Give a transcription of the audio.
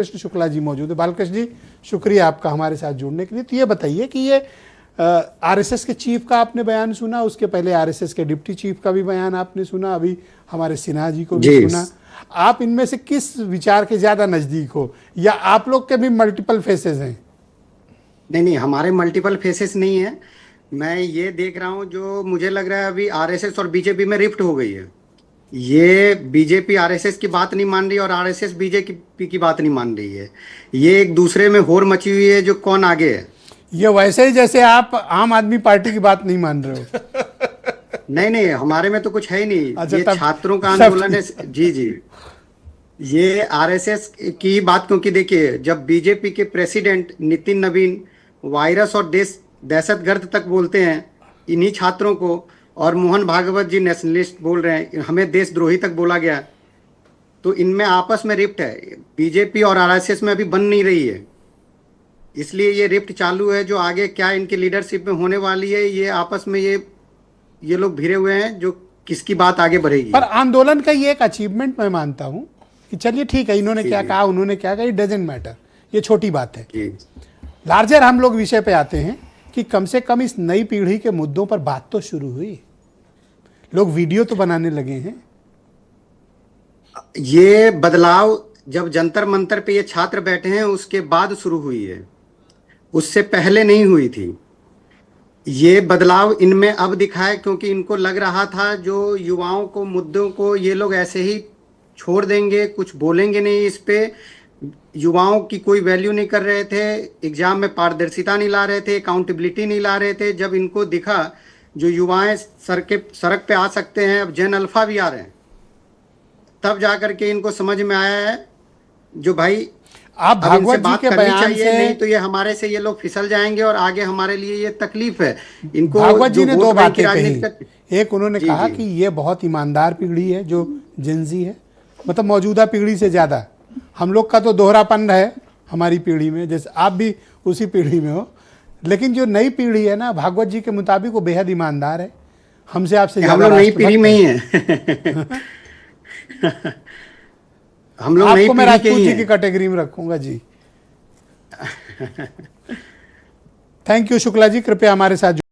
बालकृष्ण शुक्ला जी मौजूद है। बालकृष्ण जी, शुक्रिया आपका हमारे साथ जुड़ने के लिए। तो ये बताइए कि ये आरएसएस के चीफ का आपने बयान सुना, उसके पहले आरएसएस के डिप्टी चीफ का भी बयान आपने सुना, अभी हमारे सिन्हा जी को भी सुना। आप इनमें से किस विचार के ज्यादा नजदीक हो, या आप लोग के भी मल्टीपल फेसेस हैं? नहीं, हमारे मल्टीपल फेसेस नहीं है। मैं ये देख रहा हूँ, जो मुझे लग रहा है अभी आरएसएस और बीजेपी में रिफ्ट हो गई है। ये बीजेपी आरएसएस की बात नहीं मान रही और आरएसएस बीजेपी की बात नहीं मान रही है। ये एक दूसरे में होड़ मची हुई है, जो कौन आगे है। ये वैसे ही जैसे आप आम आदमी पार्टी की बात नहीं मान रहे हो। नहीं, हमारे में तो कुछ है ही नहीं। अच्छा, ये तब छात्रों का आंदोलन है। जी जी। ये आरएसएस की बात, क्योंकि देखिए, जब बीजेपी के प्रेसिडेंट नितिन नवीन वायरस और दहशतगर्द तक बोलते हैं इन्हीं छात्रों को, और मोहन भागवत जी नेशनलिस्ट बोल रहे हैं, हमें देशद्रोही तक बोला गया, तो इनमें आपस में रिफ्ट है। बीजेपी और आरएसएस में अभी बन नहीं रही है, इसलिए ये रिफ्ट चालू है। जो आगे क्या इनकी लीडरशिप में होने वाली है, ये आपस में ये लोग भिड़े हुए हैं, जो किसकी बात आगे बढ़ेगी। पर आंदोलन का ये एक अचीवमेंट मैं मानता हूं कि चलिए ठीक है, इन्होंने क्या कहा, उन्होंने क्या कहा, इट डजेंट मैटर, ये छोटी बात है। लार्जर हम लोग विषय पे आते हैं कि कम से कम इस नई पीढ़ी के मुद्दों पर बात तो शुरू हुई, लोग वीडियो तो बनाने लगे हैं। ये बदलाव जब जंतर मंतर पे ये छात्र बैठे हैं उसके बाद शुरू हुई है, उससे पहले नहीं हुई थी। ये बदलाव इनमें अब दिखा है, क्योंकि इनको लग रहा था जो युवाओं को, मुद्दों को ये लोग ऐसे ही छोड़ देंगे, कुछ बोलेंगे नहीं इस पे। युवाओं की कोई वैल्यू नहीं कर रहे थे, एग्जाम में पारदर्शिता नहीं ला रहे थे, अकाउंटेबिलिटी नहीं ला रहे थे। जब इनको दिखा जो युवाएं सड़क पे आ सकते हैं, अब जेन अल्फा भी आ रहे हैं, तब जाकर के इनको समझ में आया है जो भाई आप भागवत जी के बयान से, नहीं तो ये हमारे से ये लोग फिसल जाएंगे और आगे हमारे लिए ये तकलीफ है इनको। भागवत जी ने दो बातें कही। एक उन्होंने कहा जी। कि ये बहुत ईमानदार पीढ़ी है जो जिनजी है, मतलब मौजूदा पीढ़ी से ज्यादा। हम लोग का तो दोहरापन है हमारी पीढ़ी में, जैसे आप भी उसी पीढ़ी में हो, लेकिन जो नई पीढ़ी है ना, भागवत जी के मुताबिक वो बेहद ईमानदार है, हमसे आपसे हम लोग नई पीढ़ी में ही है। हम लोग नई आपको मैं पीढ़ी के राजपूत ही जी हैं। की कैटेगरी में रखूंगा जी। थैंक यू शुक्ला जी, कृपया हमारे साथ